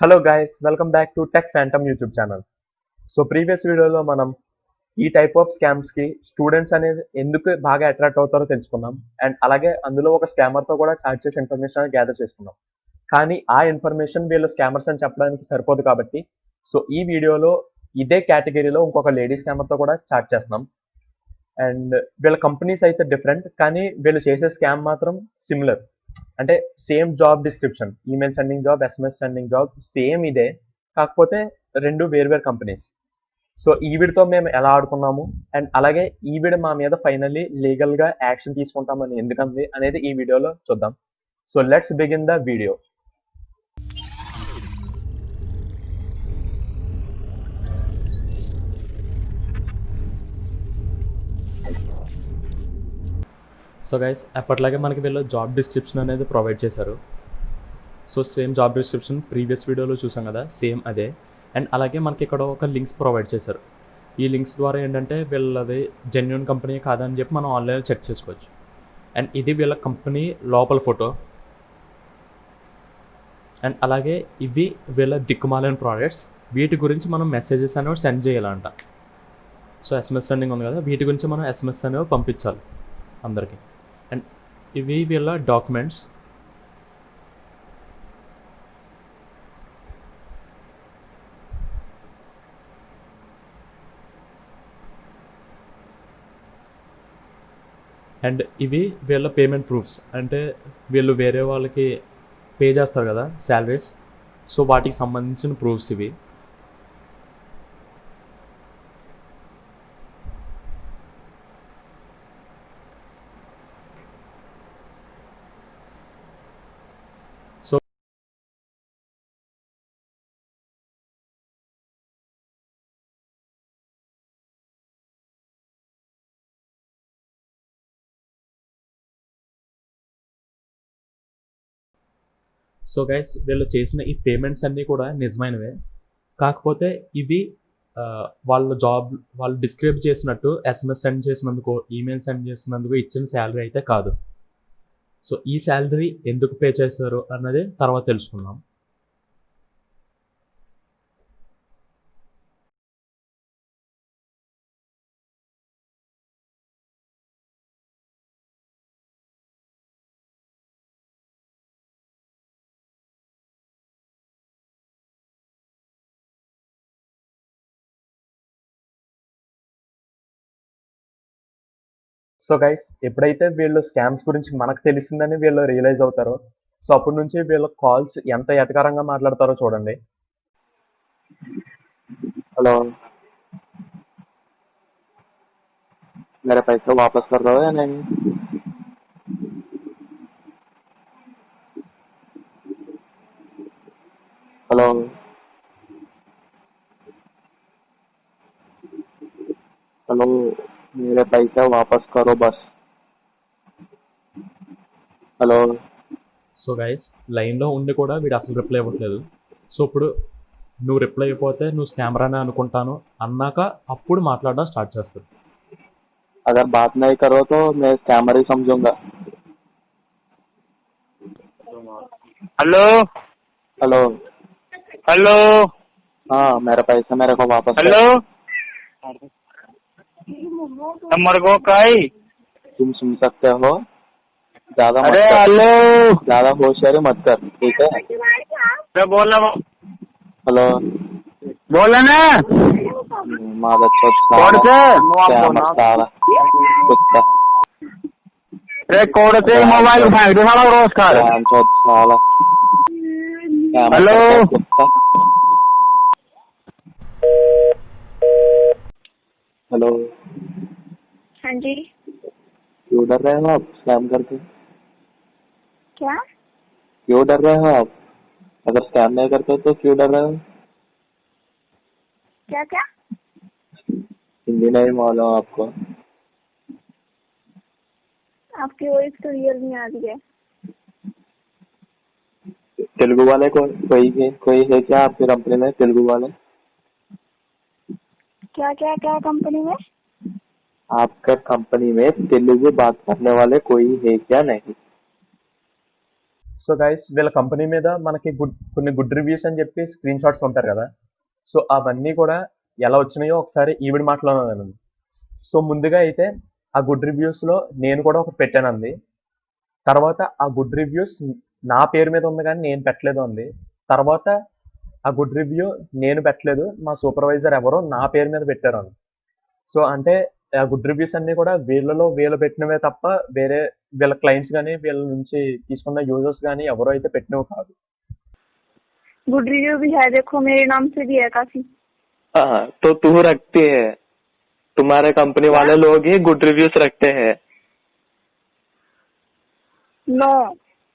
Hello guys welcome back to tech phantom YouTube channel. So previous వీడియోలో మనం ఈ type of scams కి students అనేది ఎందుకు బాగా అట్రాక్ట్ అవుతారో తెలుసుకున్నాం. అండ్ అలాగే అందులో ఒక స్కామర్ తో కూడా చాట్ చేసే ఇన్ఫర్మేషన్ గ్యాదర్ చేసుకున్నాం. కానీ ఆ ఇన్ఫర్మేషన్ వీళ్ళు స్కామర్స్ అని చెప్పడానికి సరిపోదు కాబట్టి సో ఈ వీడియోలో ఇదే కేటగిరీలో ఇంకొక లేడీ స్కామర్ తో కూడా చాట్ చేస్తున్నాం. అండ్ వీళ్ళ కంపెనీస్ అయితే డిఫరెంట్, కానీ వీళ్ళు చేసే స్కామ్ మాత్రం సిమిలర్. అంటే same job description, email sending job, SMS sending job same ఇదే, కాకపోతే రెండు వేరు కంపెనీస్. సో ఈవిడతో మేము ఎలా ఆడుకున్నాము అండ్ అలాగే ఈవిడ మా మీద ఫైనల్లీ లీగల్ గా యాక్షన్ తీసుకుంటామని ఎందుకంది అనేది ఈ వీడియోలో చూద్దాం. So let's begin the video. So guys అప్పట్లాగే మనకి వీళ్ళు జాబ్ డిస్క్రిప్షన్ అనేది ప్రొవైడ్ చేశారు. So same job description previous వీడియోలో చూసాం కదా, సేమ్ అదే. అండ్ అలాగే మనకి ఇక్కడ ఒక లింక్స్ ప్రొవైడ్ చేశారు. ఈ లింక్స్ ద్వారా ఏంటంటే వీళ్ళది జెన్యున్ కంపెనీ కాదని చెప్పి మనం ఆన్లైన్లో చెక్ చేసుకోవచ్చు. అండ్ ఇది వీళ్ళ కంపెనీ లోపల ఫోటో. అండ్ అలాగే ఇవి వీళ్ళ దిక్కుమాలిన ప్రోడక్ట్స్. వీటి గురించి మనం మెసేజెస్ అనేవి సెండ్ చేయాలంట. సో ఎస్ఎంఎస్ సెండింగ్ ఉంది కదా, వీటి గురించి మనం ఎస్ఎంఎస్ అనేవి పంపించాలి అందరికీ. అండ్ ఇవి వీళ్ళ డాక్యుమెంట్స్. అండ్ ఇవి వీళ్ళ పేమెంట్ ప్రూఫ్స్. అంటే వీళ్ళు వేరే వాళ్ళకి పే చేస్తారు కదా శాలరీస్, సో వాటికి సంబంధించిన ప్రూఫ్స్ ఇవి. సో సో గైస్ వీళ్ళు చేసిన ఈ పేమెంట్స్ అన్నీ కూడా నిజమైనవే, కాకపోతే ఇవి వాళ్ళు డిస్క్రైబ్ చేసినట్టు ఎస్ఎంఎస్ సెండ్ చేసినందుకు, ఈమెయిల్ సెండ్ చేసినందుకు ఇచ్చిన శాలరీ అయితే కాదు. సో ఈ శాలరీ ఎందుకు పే చేశారు అన్నది తర్వాత తెలుసుకుందాం. సో గైస్ ఎప్పుడైతే వీళ్ళు స్కామ్స్ గురించి మనకు తెలిసిందని వీళ్ళు రియలైజ్ అవుతారో, సో అప్పటి నుంచి వీళ్ళ కాల్స్ ఎంత ఎటకారంగా మాట్లాడతారో చూడండి. हेलो। मेरे पैसे वापस कर रहे हो या नहीं? हेलो हेलो, मेरे पैसे वापस करो बस। हेलो। సో గైస్ లైన్లో ఉండి కూడా వీడు అసలు రిప్లై ఇవ్వట్లేదు. సో ఇప్పుడు నువ్వు రిప్లై అయిపోతే నువ్వు స్కామర్ అని అనుకుంటాను అన్నాక అప్పుడు మాట్లాడడం స్టార్ట్ చేస్తాడు. अगर बात नहीं करो तो मैं स्कैमर ही समझूंगा। Hello hello. हेलो हाँ, मेरे पैसे मेरे को वापस हेलो करो। नंबर को काई तुम सुन सकते हो, ज्यादा मत अरे कर, हेलो ज्यादा होशियारी मत कर, ठीक है? क्या बोलना हेलो। बोला ना मादर चौथ कोड से स्कैमर साला कुत्ता, अरे कोड से मोबाइल फेंक दे साला रोज का स्कैम चौथ साला स्कैमर हेलो। कुत्ता। हेलो। हाँ जी। क्यों डर रहे हो आप स्कैम करके? क्या? क्यों डर रहे हो आप? अगर स्कैम नहीं करते तो क्यों डर रहे हो? क्या क्या? हिंदी नहीं मालूम आपको? आपकी वॉइस तो रियल नहीं आ रही है। तेलुगु वाले कोई है क्या आपकी कंपनी में? तेलुगु वाले क्या क्या क्या कंपनी में? आपका कंपनी में तेलुगु बात करने वाले कोई है क्या? नहीं। సో గైస్ వీళ్ళ కంపెనీ మీద మనకి కొన్ని గుడ్ రివ్యూస్ అని చెప్పి స్క్రీన్ షాట్స్ ఉంటారు కదా. సో అవన్నీ కూడా ఎలా వచ్చినాయో ఒకసారి ఈవిడ మాటలోనే వినండి. సో ముందుగా అయితే ఆ గుడ్ రివ్యూస్ లో నేను కూడా ఒకటి పెట్టానండి. తర్వాత ఆ గుడ్ రివ్యూస్ నా పేరు మీద ఉంది కానీ నేను పెట్టలేదు అంది. తర్వాత ఆ గుడ్ రివ్యూ నేను పెట్టలేదు, మా సూపర్వైజర్ ఎవరో నా పేరు మీద పెట్టారు అంది. సో అంటే ఆ గుడ్ రివ్యూస్ అన్ని కూడా వీళ్ళు పెట్టినవే తప్ప వేరే వీళ్ళ క్లయింట్స్ కానీ వీళ్ళ నుంచి తీసుకున్న యూజర్స్ కానీ ఎవరో అయితే పెట్టినవి కాదు. गुड रिव्यू भी है, देखो मेरे नाम से भी है काफी। हाँ, तो तू रखती है, तुम्हारे कंपनी वाले लोग ही गुड रिव्यूज रखते हैं। नो,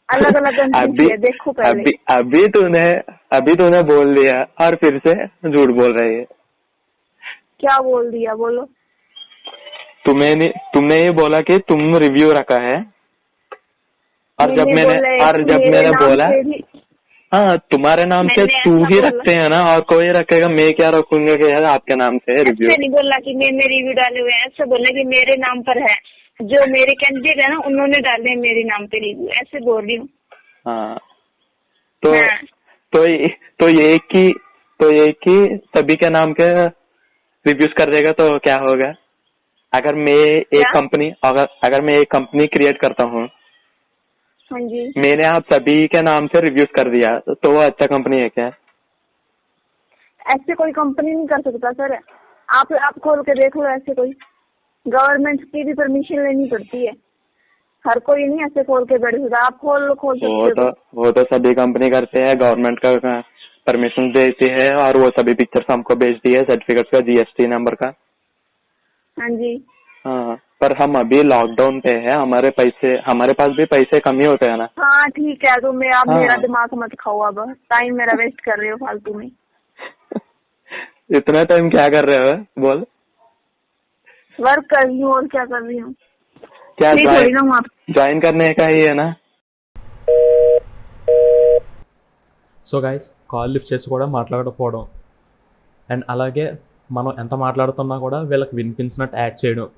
अलग अलग अभी है, देखो पहले। अभी तूने बोल दिया और फिर से झूठ बोल रही है। क्या बोल दिया, बोलो। तुमने ये बोला कि तुम रिव्यू रखा है, और जब मैंने बोला हाँ तुम्हारे नाम से तू ही रखते हैं ना, और कोई रखेगा, मैं क्या रखूंगा कि यार आपके नाम से रिव्यू। ऐसे नहीं बोलना कि मैंने रिव्यू डाले हुए हैं, ऐसे बोलना कि मेरे नाम पर है, जो मेरे कैंडिडेट है ना उन्होंने डाले हैं मेरे नाम पे रिव्यू, ऐसे बोल रही हूँ। हाँ तो एक ही सभी के नाम के रिव्यूज कर देगा तो क्या होगा? अगर मैं एक कंपनी क्रिएट करता हूँ, हाँ जी, मैंने आप सभी के नाम से रिव्यूज कर दिया तो वो अच्छा कंपनी है क्या? ऐसे कोई कंपनी नहीं कर सकता सर। आप खोल के देख लो, ऐसे कोई गवर्नमेंट की भी परमिशन लेनी पड़ती है, हर कोई नहीं ऐसे खोल के बैठ सकता। आप खोल सकते हो। वो तो सभी कंपनी करते हैं, गवर्नमेंट का परमिशन देती है, और वो सभी पिक्चर्स हमको भेजती है, सर्टिफिकेट का, जीएसटी नंबर का। हाँ जी, हाँ, पर हम अभी लॉकडाउन पे है, हमारे पास भी पैसे कम ही होते हैं ना। हाँ ठीक है, तो मैं आप हाँ। मेरा दिमाग मत खाओ, अब टाइम मेरा वेस्ट कर रहे हो फालतू में। इतना टाइम क्या कर रहे हो बोल? वर्क कर रही हूँ, और क्या कर रही हूँ, क्या थोड़ी ना हूँ आप। ज्वाइन करने का ही है ना। సో గైస్ కాల్ లిఫ్ట్ చేసి కూడా మాట్లాడకపోవడం, అండ్ అలాగే మనం ఎంత మాట్లాడుతున్నా కూడా వీళ్ళకి వినిపించినట్టు యాక్ట్ చేయడం,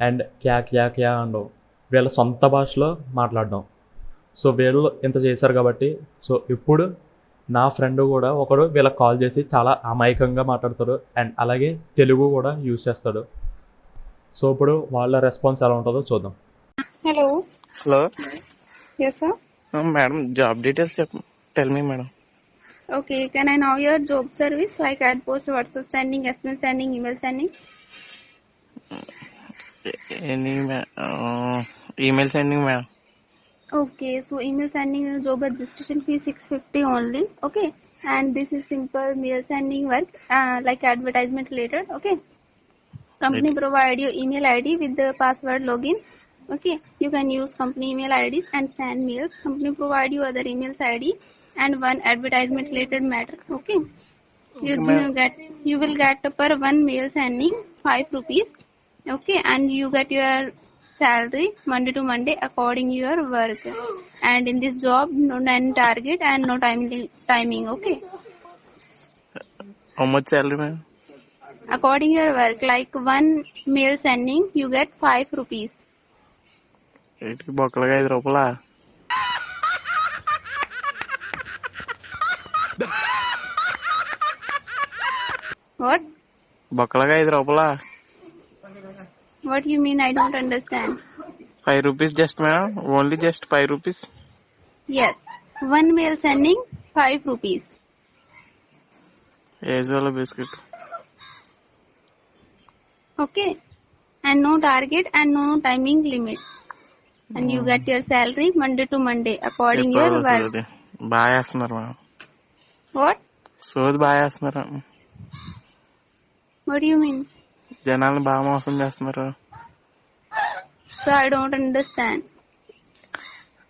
అండ్ క్యా క్యా క్యా అనడం, వీళ్ళ సొంత భాషలో మాట్లాడడం. సో వీళ్ళు ఇంత చేశారు కాబట్టి, సో ఇప్పుడు నా ఫ్రెండ్ కూడా ఒకడు వీళ్ళకి కాల్ చేసి చాలా అమాయకంగా మాట్లాడతాడు, అండ్ అలాగే తెలుగు కూడా యూజ్ చేస్తాడు. సో ఇప్పుడు వాళ్ళ రెస్పాన్స్ ఎలా ఉంటుందో చూద్దాం. Hello, hello yes sir, madam, job details tell me madam. okay, can I know your job service like ad post, WhatsApp sending, SMS sending, email sending? Any email sending madam. Okay, so email sending is job registration fee 650 only. Okay, and this is simple mail sending work like advertisement related. Okay, company provide your email ID with the password login. Okay, you can use company email IDs and send mails. Company provide you other emails ID and one advertisement related matter. Okay, you will get per one mail sending 5 rupees. Okay, and you get your salary Monday to Monday according your work. And in this job, no target and no timing. Okay, how much salary ma'am? according your work, like one mail sending, you get 5 rupees. బొక్కలుగా 5 రూపాయలా? What? బొక్కలుగా 5 రూపాయలా? What you mean? I don't understand. 5 rupees just ma'am, only just 5 rupees? Yes, one mail sending 5 rupees. Age वाला biscuit. Okay, and no target and no timing limit. And you get your salary Monday to Monday according your work. బాగా వేస్తున్నారు madam, What? సోది బాగా వేస్తున్నారు, What do you mean? జనాలను బాగా మోసం చేస్తున్నారు. So I don't understand.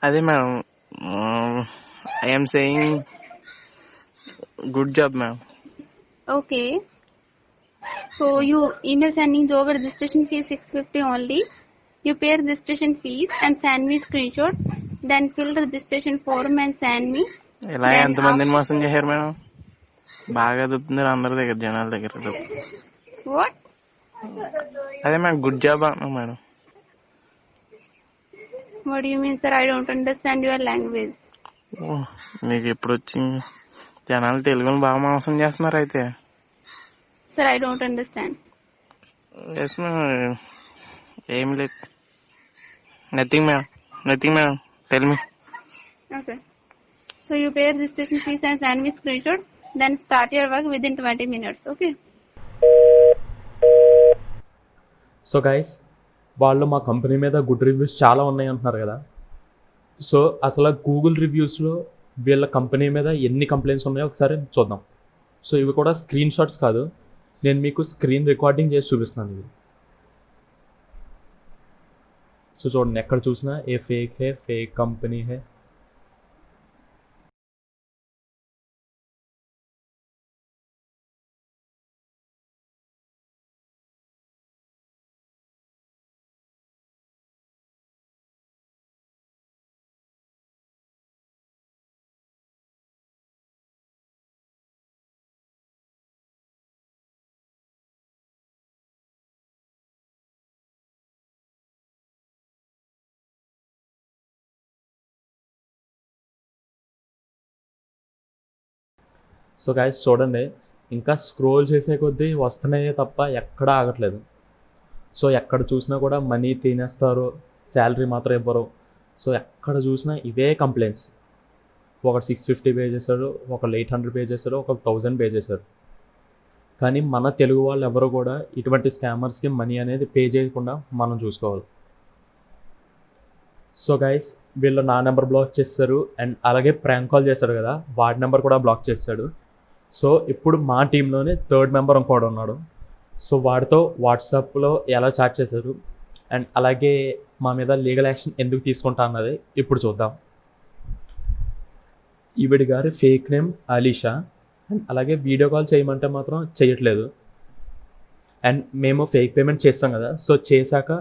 అదే madam, I'm saying good job madam. Okay. So you email sending job registration fee 650 only. You pay registration fees and send me screenshot. Then fill registration form and send me. ఇలా Then ఎంతమందిని మోసం చేశారు madam? బాగా దొబ్బుతున్నారు అందరి దగ్గర, జనాల దగ్గర. What? అదే మేడం, గుడ్ జాబ్ అన్నా madam. What do you mean, sir? I don't understand your language. ఓ, మీకు ఎప్పుడు వచ్చి జనాలు తెలుగుని బాగా మోసం చేస్తున్నారు అయితే. Sir, I don't understand. Yes ma'am, ఏం లేదు. Nothing ma'am, tell me. Okay. So you pay registration fees and send me screenshot. Then start your work within 20 minutes. Okay. So guys, వాళ్ళు మా కంపెనీ మీద గుడ్ రివ్యూస్ చాలా ఉన్నాయి అంటున్నారు కదా. So అసలు గూగుల్ రివ్యూస్లో వీళ్ళ కంపెనీ మీద ఎన్ని కంప్లైంట్స్ ఉన్నాయో ఒకసారి చూద్దాం. సో ఇవి కూడా స్క్రీన్ షాట్స్ కాదు, నేను మీకు స్క్రీన్ రికార్డింగ్ చేసి చూపిస్తున్నాను ఇవి. సో చూడండి, ఎక్కడ చూసినా ఏ ఫేక్ కంపెనీ హే. సో గైస్ చూడండి, ఇంకా స్క్రోల్ చేసే కొద్దీ వస్తున్నాయే తప్ప ఎక్కడా ఆగట్లేదు. సో ఎక్కడ చూసినా కూడా మనీ తినేస్తారు, శాలరీ మాత్రం ఇవ్వరు. సో ఎక్కడ చూసినా ఇవే కంప్లైంట్స్. ఒకటి 650 పే చేశాడు, ఒకళ్ళు 800 పే చేశారు, ఒక 1000 పే చేశారు. కానీ మన తెలుగు వాళ్ళు ఎవరు కూడా ఇటువంటి స్కామర్స్కి మనీ అనేది పే చేయకుండా మనం చూసుకోవాలి. సో గైస్, వీళ్ళు నా నెంబర్ బ్లాక్ చేస్తారు అండ్ అలాగే ప్రాంక్ కాల్ చేశాడు కదా, వాడి నెంబర్ కూడా బ్లాక్ చేశాడు. సో ఇప్పుడు మా టీంలోనే థర్డ్ మెంబర్ ఇంకోడు ఉన్నాడు. సో వాడితో వాట్సాప్లో ఎలా చాట్ చేశారు అండ్ అలాగే మా మీద లీగల్ యాక్షన్ ఎందుకు తీసుకుంటా అన్నది ఇప్పుడు చూద్దాం. ఈవిడి గారి ఫేక్ నేమ్ అలీషా అండ్ అలాగే వీడియో కాల్ చేయమంటే మాత్రం చేయట్లేదు. అండ్ మేము ఫేక్ పేమెంట్ చేస్తాం కదా, సో చేశాక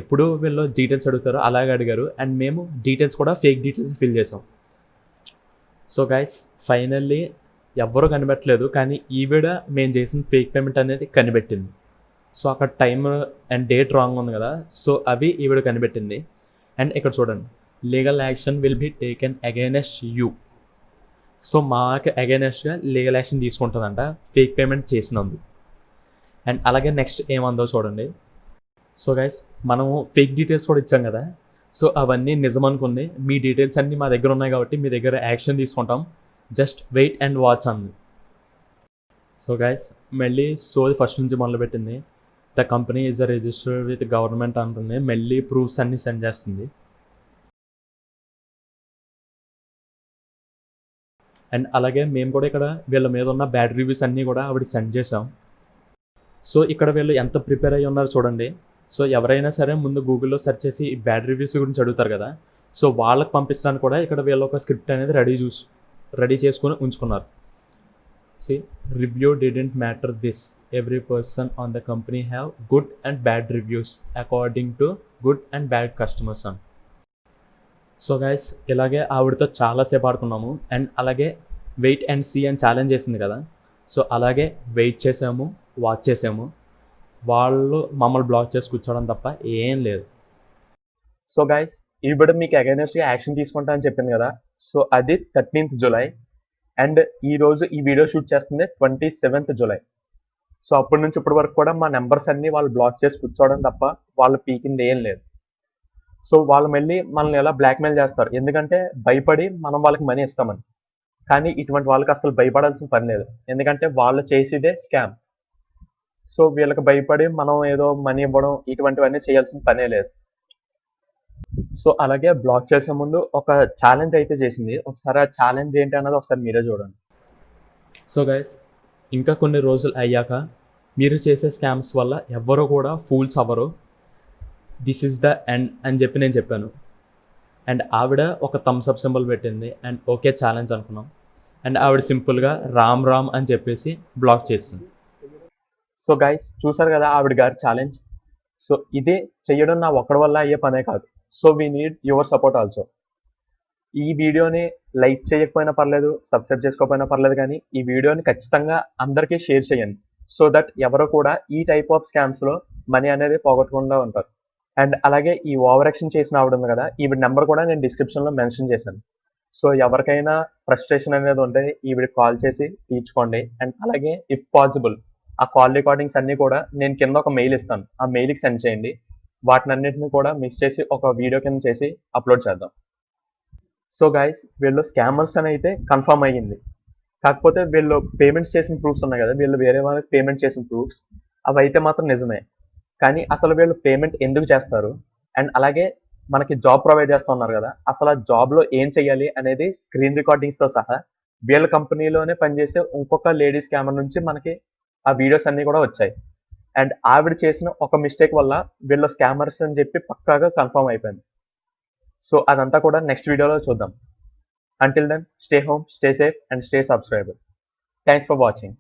ఎప్పుడు వీళ్ళు డీటెయిల్స్ అడుగుతారో అలాగే అడిగారు అండ్ మేము డీటెయిల్స్ కూడా ఫేక్ డీటెయిల్స్ ఫిల్ చేసాం. సో గైస్, ఫైనల్లీ ఎవ్వరూ కనిపెట్టలేదు, కానీ ఈవిడ మేము చేసిన ఫేక్ పేమెంట్ అనేది కనిపెట్టింది. సో అక్కడ టైం అండ్ డేట్ రాంగ్ ఉంది కదా, సో అవి ఈవిడ కనిపెట్టింది. అండ్ ఇక్కడ చూడండి, legal action will be taken against you. So మాకు అగైనెస్ట్గా లీగల్ యాక్షన్ తీసుకుంటుందంట ఫేక్ పేమెంట్ చేసినందుకు. అండ్ అలాగే నెక్స్ట్ ఏమందో చూడండి. సో గైస్, మనము ఫేక్ డీటెయిల్స్ కూడా ఇచ్చాం కదా, సో అవన్నీ నిజం అనుకుంది. మీ డీటెయిల్స్ అన్నీ మా దగ్గర ఉన్నాయి కాబట్టి మీ దగ్గర యాక్షన్ తీసుకుంటాం, జస్ట్ వెయిట్ అండ్ వాచ్ అంది. సో గైస్, మళ్ళీ సోది ఫస్ట్ నుంచి మొదలుపెట్టింది. The company is registered with government అంటుంది, మళ్ళీ ప్రూఫ్స్ అన్నీ సెండ్ చేస్తుంది. అండ్ అలాగే మేము కూడా ఇక్కడ వీళ్ళ మీద ఉన్న బ్యాడ్ రివ్యూస్ అన్నీ కూడా ఆవిడ సెండ్ చేసాం. సో ఇక్కడ వీళ్ళు ఎంత ప్రిపేర్ అయ్యి ఉన్నారు చూడండి. సో ఎవరైనా సరే ముందు గూగుల్లో సెర్చ్ చేసి ఈ బ్యాడ్ రివ్యూస్ గురించి అడుగుతారు కదా, సో వాళ్ళకి పంపించడానికి కూడా ఇక్కడ వీళ్ళు ఒక స్క్రిప్ట్ అనేది రెడీ చేసుకొని ఉంచుకున్నారు. See, review didn't matter this, every person on the company have good and bad reviews according to good and bad customers అని. సో గైస్, ఇలాగే ఆవిడతో చాలాసేపు ఆడుకున్నాము అండ్ అలాగే వెయిట్ అండ్ సీ అని ఛాలెంజ్ చేసింది కదా, సో అలాగే వెయిట్ చేసాము, వాచ్ చేసాము. వాళ్ళు మమ్మల్ని బ్లాక్ చేసి కూర్చోవడం తప్ప ఏం లేదు. సో గైస్, ఈవిడ మీకు అగైనెస్ట్గా యాక్షన్ తీసుకుంటా అని చెప్పింది కదా, సో అది 13th జూలై అండ్ ఈ రోజు ఈ వీడియో షూట్ చేస్తుంది 27th జూలై. సో అప్పటి నుంచి ఇప్పటి వరకు కూడా మా నెంబర్స్ అన్ని వాళ్ళు బ్లాక్ చేసి కూర్చోవడం తప్ప వాళ్ళు పీకింది ఏం లేదు. సో వాళ్ళు మళ్ళీ మనల్ని ఎలా బ్లాక్మెయిల్ చేస్తారు, ఎందుకంటే భయపడి మనం వాళ్ళకి మనీ ఇస్తామని. కానీ ఇటువంటి వాళ్ళకి అసలు భయపడాల్సిన పని లేదు, ఎందుకంటే వాళ్ళు చేసేదే స్కామ్. సో వీళ్ళకి భయపడి మనం ఏదో మనీ ఇవ్వడం ఇటువంటివన్నీ చేయాల్సిన పనే లేదు. సో అలాగే బ్లాక్ చేసే ముందు ఒక ఛాలెంజ్ అయితే చేసింది. ఒకసారి ఆ ఛాలెంజ్ ఏంటి అన్నది ఒకసారి మీరే చూడండి. సో గైస్, ఇంకా కొన్ని రోజులు అయ్యాక మీరు చేసే స్కామ్స్ వల్ల ఎవ్వరూ కూడా ఫూల్స్ అవ్వరు, దిస్ ఈజ్ ద ఎండ్ అని చెప్పి నేను చెప్పాను. అండ్ ఆవిడ ఒక థమ్స్ అప్ సింబల్ పెట్టింది అండ్ ఓకే ఛాలెంజ్ అనుకున్నాం. అండ్ ఆవిడ సింపుల్గా రామ్ రామ్ అని చెప్పేసి బ్లాక్ చేసింది. సో గైస్, చూసారు కదా ఆవిడ గారి ఛాలెంజ్. సో ఇదే చెయ్యడం నా ఒక్కడి వల్ల అయ్యే పనే కాదు. So we need your support also. ఈ వీడియోని లైక్ చేయకపోయినా పర్లేదు, సబ్స్క్రైబ్ చేసుకోకపోయినా పర్లేదు, కానీ ఈ వీడియోని ఖచ్చితంగా అందరికీ షేర్ చేయండి. సో దట్ ఎవరు కూడా ఈ టైప్ ఆఫ్ స్కామ్స్లో మనీ అనేది పోగొట్టకుండా ఉంటారు. అండ్ అలాగే ఈ ఓవర్ యాక్షన్ చేసిన ఆవిడ ఉంది కదా, ఈవిడ నెంబర్ కూడా నేను డిస్క్రిప్షన్లో మెన్షన్ చేశాను. సో ఎవరికైనా ఫ్రస్ట్రేషన్ అనేది ఉంటే ఈవిడకి కాల్ చేసి తీర్చుకోండి. అండ్ అలాగే ఇఫ్ పాసిబుల్ ఆ కాల్ రికార్డింగ్స్ అన్నీ కూడా నేను కింద ఒక మెయిల్ ఇస్తాను, ఆ మెయిల్కి సెండ్ చేయండి. వాటినన్నిటిని కూడా మిక్స్ చేసి ఒక వీడియో కింద చేసి అప్లోడ్ చేద్దాం. సో గైస్, వీళ్ళు స్కామర్స్ అని అయితే కన్ఫర్మ్ అయ్యింది. కాకపోతే వీళ్ళు పేమెంట్స్ చేసిన ప్రూఫ్స్ ఉన్నాయి కదా, వీళ్ళు వేరే వాళ్ళకి పేమెంట్ చేసిన ప్రూఫ్స్ అవి అయితే మాత్రం నిజమే. కానీ అసలు వీళ్ళు పేమెంట్ ఎందుకు చేస్తారు, అండ్ అలాగే మనకి జాబ్ ప్రొవైడ్ చేస్తున్నారు కదా, అసలు ఆ జాబ్లో ఏం చేయాలి అనేది స్క్రీన్ రికార్డింగ్స్తో సహా వీళ్ళ కంపెనీలోనే పనిచేసే ఇంకొక లేడీ స్కామర్ నుంచి మనకి ఆ వీడియోస్ అన్నీ కూడా వచ్చాయి. అండ్ ఆవిడ చేసిన ఒక మిస్టేక్ వల్ల వీళ్ళు స్కామర్స్ అని చెప్పి పక్కాగా కన్ఫర్మ్ అయిపోయింది. సో అదంతా కూడా నెక్స్ట్ వీడియోలో చూద్దాం. Until then, stay home, stay safe, and stay subscribed. Thanks for watching.